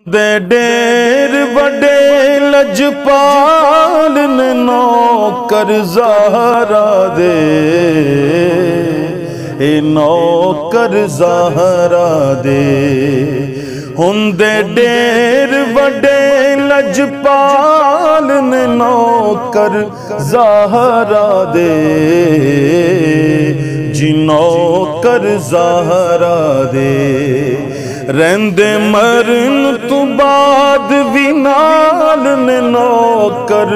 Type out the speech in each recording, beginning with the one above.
دے ڈیر بڑے لجپال نے نوکر زہرا دے، اے نوکر زہرا دے، ہندے ڈیر بڑے لجپال نے نوکر زہرا دے، جی نوکر زہرا دے، رہندے مرن تو بعد بھی نال نے نوکر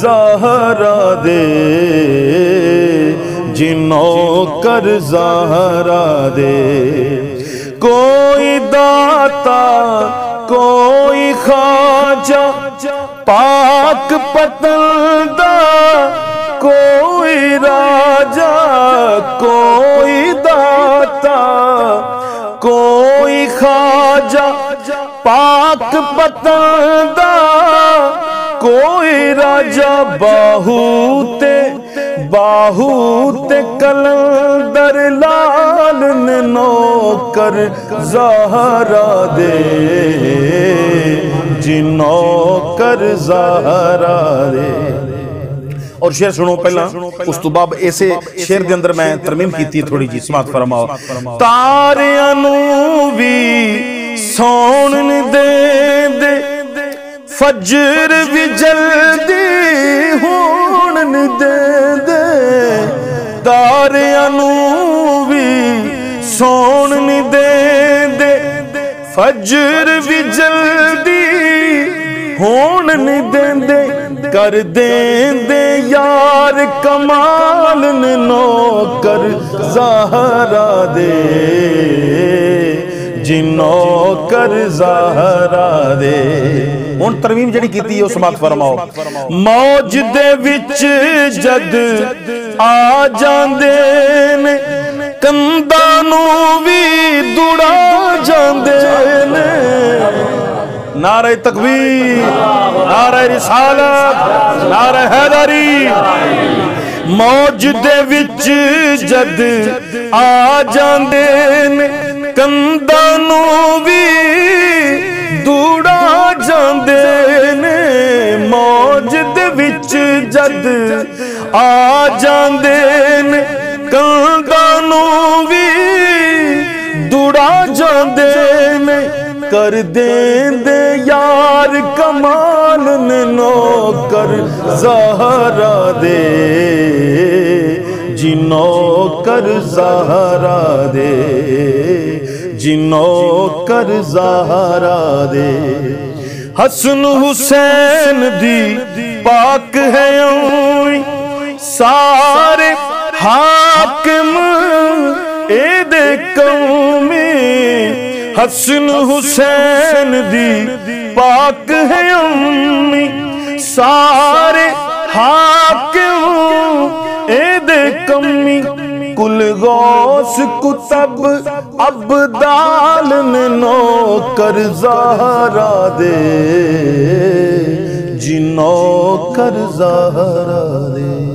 زہرا دے، جی نوکر زہرا دے، کوئی داتا کوئی خواجہ پاک پتندہ، کوئی راجہ کوئی داتا کوئی خواجہ پاک پتندہ، کوئی راجہ باہوتے کلندر لال نے نوکر زہرا دے، جی نوکر زہرا دے۔ اور شعر سنو پہلا، اس تو باب ایسے شعر دے اندر میں ترمیم کی تھی تھوڑی جی، سماعت فرماؤ۔ تاریاں نو بھی سون دے دے، فجر بھی جلدی ہون دے دے، تاریاں نو بھی سون دے دے، فجر بھی جلدی ہون دے دے، کر دیں دے یار کمال نے نوکر زہرا دے، جی نوکر زہرا دے۔ ان ترمیم جڑی کیتی ہے اس سماعت فرماؤ۔ موج دے وچ جد آ جاندے نے، کنداں نو وی دوڑا جاندے نے، نعرہ تکبیر، نعرہ رسالت، نعرہ حیدری۔ موج دے وچ جد آ جاندے نے، کنداں نو وی دوڑا جاندے نے، موج دے وچ جد آ جاندے نے، کنداں نو وی دوڑا جاندے نے، کر دیں دے یار کمال نے نوکر زہرا دے، جی نوکر زہرا دے، جی نوکر زہرا دے۔ حسن حسین دی پاک ہے اوئی، سارے حاکم اے دے قومی، حسن حسین دی پاک ہے امی، سارے حاکم اے دے کمی، کل غوث کتب عبدال نے نوکر زہرا دے، جی نوکر زہرا دے۔